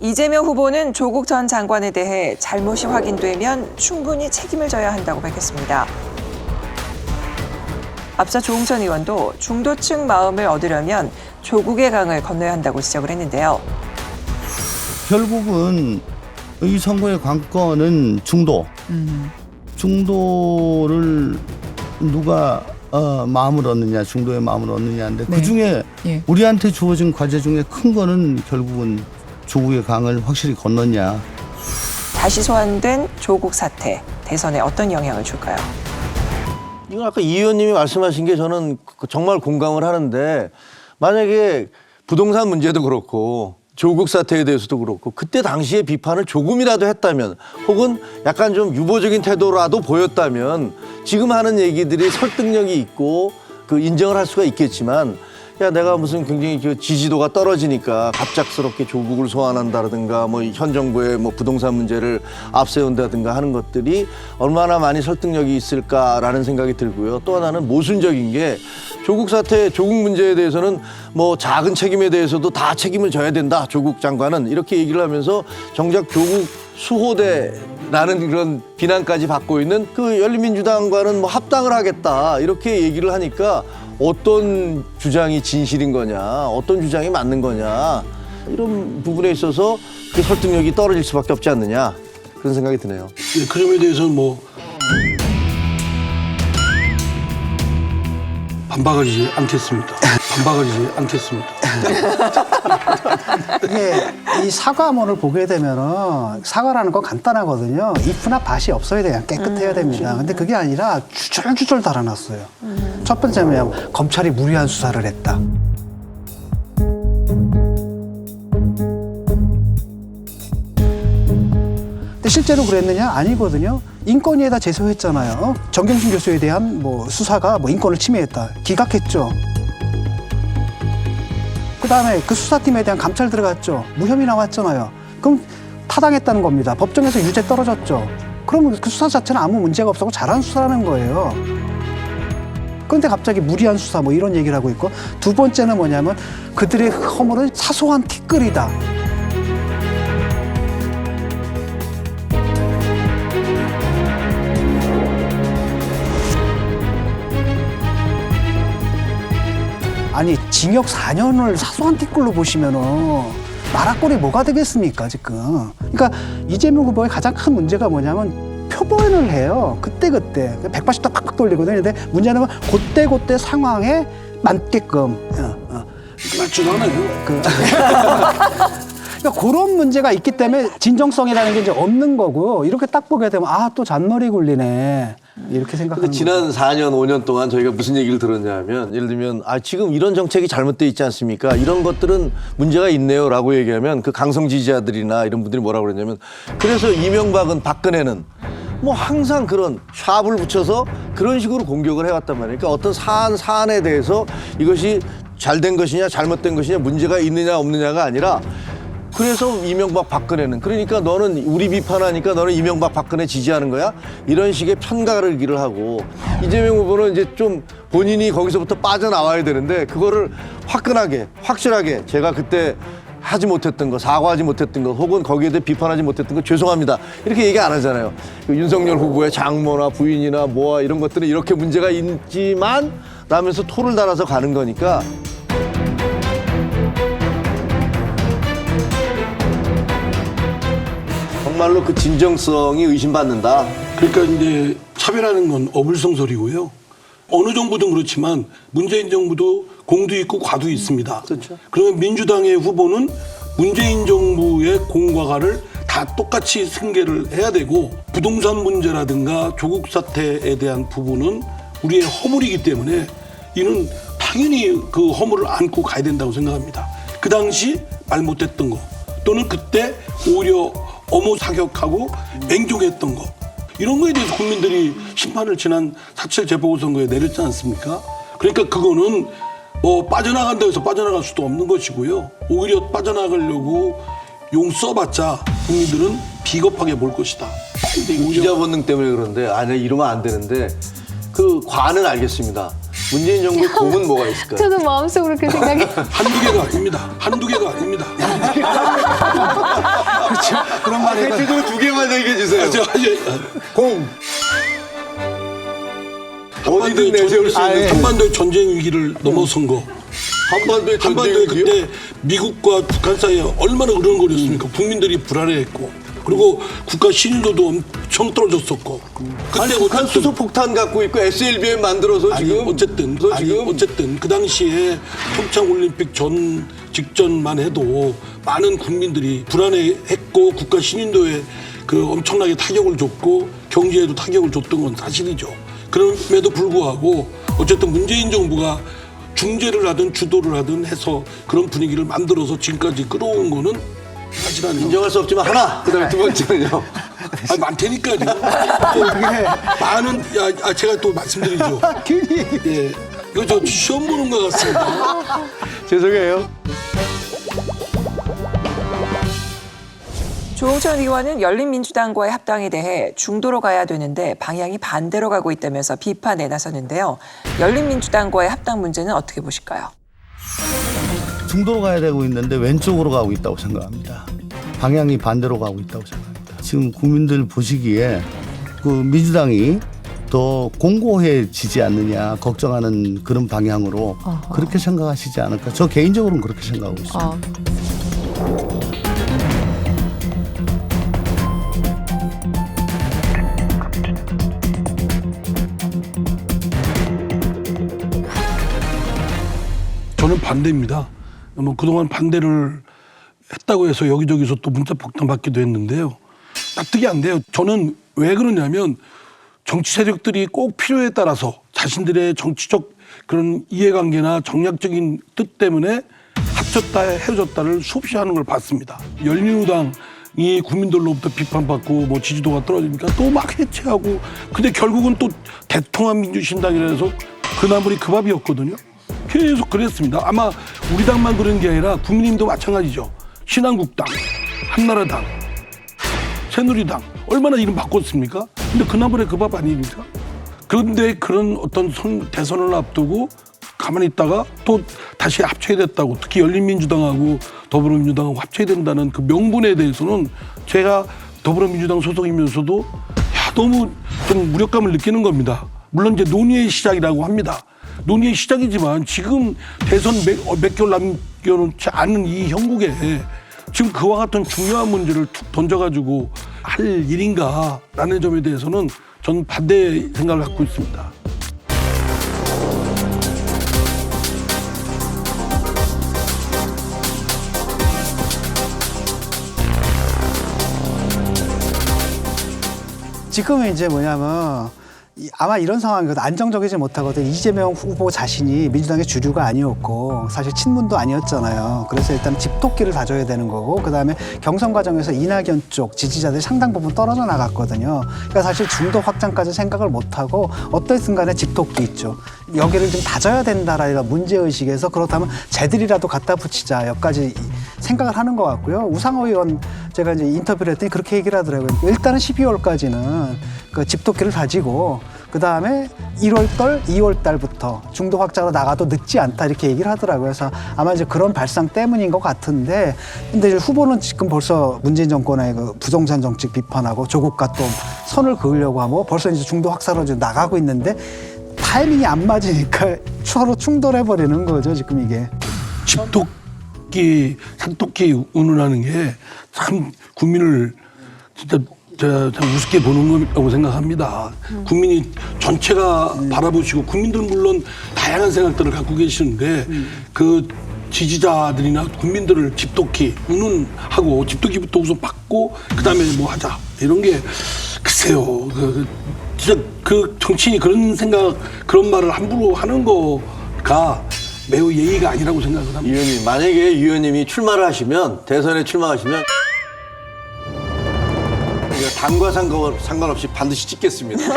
이재명 후보는 조국 전 장관에 대해 잘못이 확인되면 충분히 책임을 져야 한다고 밝혔습니다. 앞서 조응천 의원도 중도층 마음을 얻으려면 조국의 강을 건너야 한다고 지적을 했는데요. 결국은 이 선거의 관건은 중도. 중도를 누가 마음을 얻느냐, 중도의 마음을 얻느냐인데 네. 그중에 예. 우리한테 주어진 과제 중에 큰 거는 결국은 조국의 강을 확실히 건넜냐. 다시 소환된 조국 사태, 대선에 어떤 영향을 줄까요? 이건 아까 이 의원님이 말씀하신 게 저는 정말 공감을 하는데 만약에 부동산 문제도 그렇고 조국 사태에 대해서도 그렇고 그때 당시에 비판을 조금이라도 했다면 혹은 약간 좀 유보적인 태도라도 보였다면 지금 하는 얘기들이 설득력이 있고 그 인정을 할 수가 있겠지만 야 내가 무슨 굉장히 그 지지도가 떨어지니까 갑작스럽게 조국을 소환한다든가 뭐 현 정부의 뭐 부동산 문제를 앞세운다든가 하는 것들이 얼마나 많이 설득력이 있을까라는 생각이 들고요. 또 하나는 모순적인 게 조국 사태, 조국 문제에 대해서는 뭐 작은 책임에 대해서도 다 책임을 져야 된다. 조국 장관은 이렇게 얘기를 하면서 정작 조국 수호대라는 그런 비난까지 받고 있는 그 열린민주당과는 뭐 합당을 하겠다. 이렇게 얘기를 하니까 어떤 주장이 진실인 거냐, 어떤 주장이 맞는 거냐 이런 부분에 있어서 그 설득력이 떨어질 수밖에 없지 않느냐 그런 생각이 드네요. 네, 그 점에 대해서는 뭐 반박하지 않겠습니다. 반박하지 않겠습니다. 이게 이 사과문을 보게 되면은 사과라는 건 간단하거든요. if나 bat이 없어야 돼요. 깨끗해야 됩니다. 근데 그게 아니라 주절주절 달아놨어요. 첫 번째는 검찰이 무리한 수사를 했다. 근데 실제로 그랬느냐? 아니거든요. 인권위에다 제소했잖아요. 정경심 교수에 대한 뭐 수사가 뭐 인권을 침해했다. 기각했죠. 그다음에 그 수사팀에 대한 감찰 들어갔죠. 무혐의 나왔잖아요. 그럼 타당했다는 겁니다. 법정에서 유죄 떨어졌죠. 그러면 그 수사 자체는 아무 문제가 없었고 잘한 수사라는 거예요. 그런데 갑자기 무리한 수사 뭐 이런 얘기를 하고 있고 두 번째는 뭐냐면 그들의 허물은 사소한 티끌이다. 아니 징역 4년을 사소한 티끌로 보시면은 나라꼴이 뭐가 되겠습니까 지금. 그러니까 이재명 후보의 가장 큰 문제가 뭐냐면 표본을 해요. 그때그때 180도 팍팍 돌리거든요. 근데 문제는 그때그때 상황에 맞게끔 맞지도 않아요. 그러니까 그런 문제가 있기 때문에 진정성이라는 게 이제 없는 거고 이렇게 딱 보게 되면 아 또 잔머리 굴리네 이렇게 생각하는 근데 지난 4년, 5년 동안 저희가 무슨 얘기를 들었냐면 예를 들면 아 지금 이런 정책이 잘못돼 있지 않습니까? 이런 것들은 문제가 있네요라고 얘기하면 그 강성 지지자들이나 이런 분들이 뭐라고 그러냐면 그래서 이명박은 박근혜는 뭐 항상 그런 샵을 붙여서 그런 식으로 공격을 해왔단 말이에요. 그러니까 어떤 사안에 대해서 이것이 잘된 것이냐 잘못된 것이냐 문제가 있느냐 없느냐가 아니라 그래서 이명박 박근혜는 그러니까 너는 우리 비판하니까 너는 이명박 박근혜 지지하는 거야? 이런 식의 편가르기를 하고 이재명 후보는 이제 좀 본인이 거기서부터 빠져나와야 되는데 그거를 화끈하게 확실하게 제가 그때 하지 못했던 거 사과하지 못했던 거 혹은 거기에 대해 비판하지 못했던 거 죄송합니다 이렇게 얘기 안 하잖아요. 그 윤석열 후보의 장모나 부인이나 뭐와 이런 것들은 이렇게 문제가 있지만 라면서 토를 달아서 가는 거니까 정말로 그 진정성이 의심받는다. 그러니까 이제 차별하는 건 어불성설이고요. 어느 정부든 그렇지만 문재인 정부도 공도 있고 과도 있습니다. 그렇죠. 그러면 민주당의 후보는 문재인 정부의 공과 과를 다 똑같이 승계를 해야 되고 부동산 문제라든가 조국 사태에 대한 부분은 우리의 허물이기 때문에 이는 당연히 그 허물을 안고 가야 된다고 생각합니다. 그 당시 말 못했던 거 또는 그때 오히려 엄호 사격하고 맹종했던 거 이런 거에 대해서 국민들이 심판을 지난 4.7 재보궐선거에 내렸지 않습니까? 그러니까 그거는 뭐 빠져나간다고 해서 빠져나갈 수도 없는 것이고요. 오히려 빠져나가려고 용 써봤자 국민들은 비겁하게 볼 것이다. 기자 본능 때문에 그런데 아니 이러면 안 되는데 그 과는 알겠습니다. 문재인 정부의 공은 뭐가 있을까요? 저도 마음속으로 그 생각이 한두 개가 아닙니다. 한두 개가 아닙니다. 대체적으로 두 개만 얘기해 주세요. 공. 어디든 내세울 수 있는 한반도의 전쟁 위기를 넘어선 거. 한반도의 한반도에 그때 미국과 북한 사이에 얼마나 으르렁거렸습니까? 국민들이 불안해했고, 그리고 국가 신뢰도도 엄청 떨어졌었고. 아니, 북한 수소폭탄 갖고 있고 SLBM 만들어서 아니, 지금 어쨌든 그 당시에 평창 올림픽 직전만 해도 많은 국민들이 불안해했고 국가 신인도에 그 엄청나게 타격을 줬고 경제에도 타격을 줬던 건 사실이죠. 그럼에도 불구하고 어쨌든 문재인 정부가 중재를 하든 주도를 하든 해서 그런 분위기를 만들어서 지금까지 끌어온 거는 사실 아니에요. 인정할 수 없지만 하나. 그다음에 두 번째는요. 아니, 많다니까요. 많은 제가 또 말씀드리죠. 예, 이거 저 시험 보는 것 같습니다. 죄송해요. 조홍천 의원은 열린민주당과의 합당에 대해 중도로 가야 되는데 방향이 반대로 가고 있다면서 비판에 나섰는데요. 열린민주당과의 합당 문제는 어떻게 보실까요? 중도로 가야 되고 있는데 왼쪽으로 가고 있다고 생각합니다. 방향이 반대로 가고 있다고 생각합니다. 지금 국민들 보시기에 그 민주당이 더 공고해지지 않느냐 걱정하는 그런 방향으로 그렇게 생각하시지 않을까. 저 개인적으로는 그렇게 생각하고 있습니다. 저는 반대입니다. 뭐 그동안 반대를 했다고 해서 여기저기서 또 문자 폭탄 받기도 했는데요. 납득이 안 돼요. 저는 왜 그러냐면 정치 세력들이 꼭 필요에 따라서 자신들의 정치적 그런 이해관계나 정략적인 뜻 때문에 합쳤다 헤어졌다를 수없이 하는 걸 봤습니다. 열린우당이 국민들로부터 비판받고 뭐 지지도가 떨어지니까 또 막 해체하고, 근데 결국은 또 대통합민주신당이라서 그 나물이 그 밥이었거든요. 계속 그랬습니다. 아마 우리 당만 그런 게 아니라 국민의힘도 마찬가지죠. 신한국당, 한나라당, 새누리당 얼마나 이름 바꿨습니까? 근데 그 나물의 그 밥 아닙니까? 그런데 그런 어떤 대선을 앞두고 가만히 있다가 또 다시 합쳐야 됐다고, 특히 열린민주당하고 더불어민주당하고 합쳐야 된다는 그 명분에 대해서는 제가 더불어민주당 소속이면서도 너무 좀 무력감을 느끼는 겁니다. 물론 이제 논의의 시작이라고 합니다. 논의의 시작이지만 지금 대선 몇 개월 남겨놓지 않은 이 형국에 지금 그와 같은 중요한 문제를 툭 던져가지고 할 일인가라는 점에 대해서는 전 반대 생각을 갖고 있습니다. 지금은 이제 뭐냐면 아마 이런 상황이거든. 안정적이지 못하거든. 이재명 후보 자신이 민주당의 주류가 아니었고 사실 친문도 아니었잖아요. 그래서 일단 집토끼를 다져야 되는 거고, 그다음에 경선 과정에서 이낙연 쪽 지지자들이 상당 부분 떨어져 나갔거든요. 그러니까 사실 중도 확장까지 생각을 못하고 어떻든 간에 집토끼 있죠. 여기를 좀 다져야 된다라는 문제의식에서 그렇다면 쟤들이라도 갖다 붙이자 여기까지 생각을 하는 것 같고요. 우상호 의원 제가 이제 인터뷰를 했더니 그렇게 얘기를 하더라고요. 일단은 12월까지는 그 집토끼를 다지고 그다음에 1월달, 2월달부터 중도 확장으로 나가도 늦지 않다 이렇게 얘기를 하더라고요. 그래서 아마 이제 그런 발상 때문인 것 같은데, 근데 이제 후보는 지금 벌써 문재인 정권의 그 부동산 정책 비판하고 조국과 또 선을 그으려고 하고 벌써 이제 중도 확산으로 지금 나가고 있는데 타이밍이 안 맞으니까 서로 충돌해버리는 거죠, 지금 이게. 집토끼, 산토끼 운운하는 게 참 국민을 진짜 참 우습게 보는 거라고 생각합니다. 국민이 전체가 바라보시고, 국민들 물론 다양한 생각들을 갖고 계시는데 그 지지자들이나 국민들을 집토끼 운운하고 집토끼부터 우선 받고 그다음에 뭐 하자 이런 게 글쎄요. 진짜 그 정치인이 그런 생각, 그런 말을 함부로 하는 거가 매우 예의가 아니라고 생각을 합니다. 이 의원님, 만약에 이 의원님이 출마를 하시면, 대선에 출마하시면 당과 상관없이 반드시 찍겠습니다.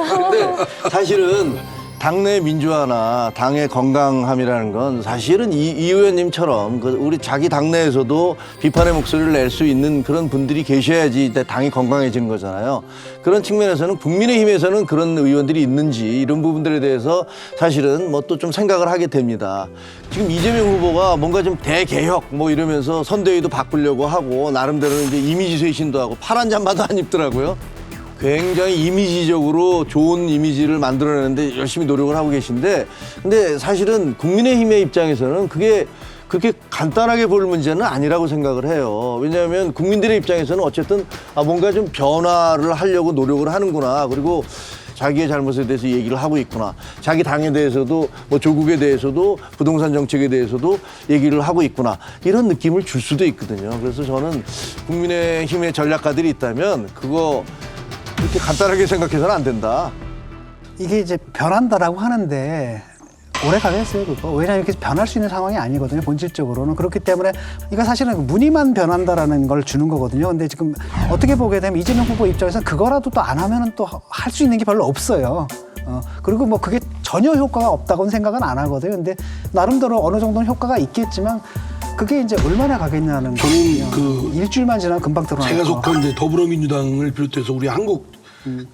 근데 사실은 당내 민주화나 당의 건강함이라는 건 사실은 이 의원님처럼 우리 자기 당내에서도 비판의 목소리를 낼 수 있는 그런 분들이 계셔야지 당이 건강해지는 거잖아요. 그런 측면에서는 국민의힘에서는 그런 의원들이 있는지 이런 부분들에 대해서 사실은 뭐 또 좀 생각을 하게 됩니다. 지금 이재명 후보가 뭔가 좀 대개혁 뭐 이러면서 선대위도 바꾸려고 하고 나름대로는 이제 이미지 쇄신도 하고 파란 잠바도 안 입더라고요. 굉장히 이미지적으로 좋은 이미지를 만들어내는데 열심히 노력을 하고 계신데, 근데 사실은 국민의힘의 입장에서는 그게 그렇게 간단하게 볼 문제는 아니라고 생각을 해요. 왜냐하면 국민들의 입장에서는 어쨌든 뭔가 좀 변화를 하려고 노력을 하는구나. 그리고 자기의 잘못에 대해서 얘기를 하고 있구나. 자기 당에 대해서도 뭐 조국에 대해서도 부동산 정책에 대해서도 얘기를 하고 있구나. 이런 느낌을 줄 수도 있거든요. 그래서 저는 국민의힘의 전략가들이 있다면 그거 그렇게 간단하게 생각해서는 안 된다. 이게 이제 변한다라고 하는데 오래 가겠어요, 그거. 왜냐하면 이렇게 변할 수 있는 상황이 아니거든요, 본질적으로는. 그렇기 때문에 이거 사실은 무늬만 변한다라는 걸 주는 거거든요. 근데 지금 어떻게 보게 되면 이재명 후보 입장에서는 그거라도 또 안 하면은 또 할 수 있는 게 별로 없어요. 그리고 뭐 그게 전혀 효과가 없다고는 생각은 안 하거든요. 근데 나름대로 어느 정도는 효과가 있겠지만 그게 이제 얼마나 가겠냐는 저는 거거든요. 일주일만 지나면 금방 드러나요. 제가 속한 이제 더불어민주당을 비롯해서 우리 한국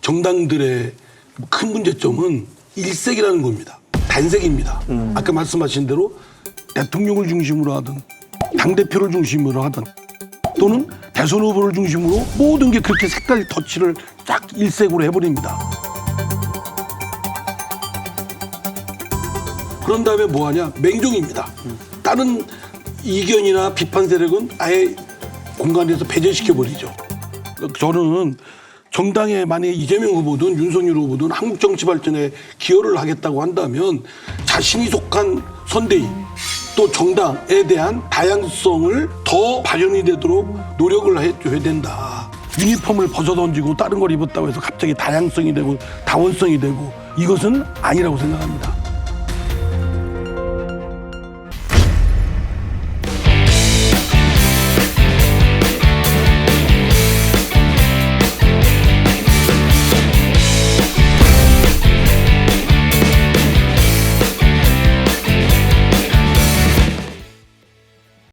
정당들의 큰 문제점은 일색이라는 겁니다. 단색입니다. 아까 말씀하신 대로 대통령을 중심으로 하든 당대표를 중심으로 하든 또는 대선 후보를 중심으로 모든 게 그렇게 색깔 터치를 딱 일색으로 해버립니다. 그런 다음에 뭐하냐? 맹종입니다. 다른 이견이나 비판 세력은 아예 공간에서 배제시켜버리죠. 저는 정당에 만약에 이재명 후보든 윤석열 후보든 한국 정치 발전에 기여를 하겠다고 한다면 자신이 속한 선대위 또 정당에 대한 다양성을 더 발현이 되도록 노력을 해줘야 된다. 유니폼을 벗어던지고 다른 걸 입었다고 해서 갑자기 다양성이 되고 다원성이 되고 이것은 아니라고 생각합니다.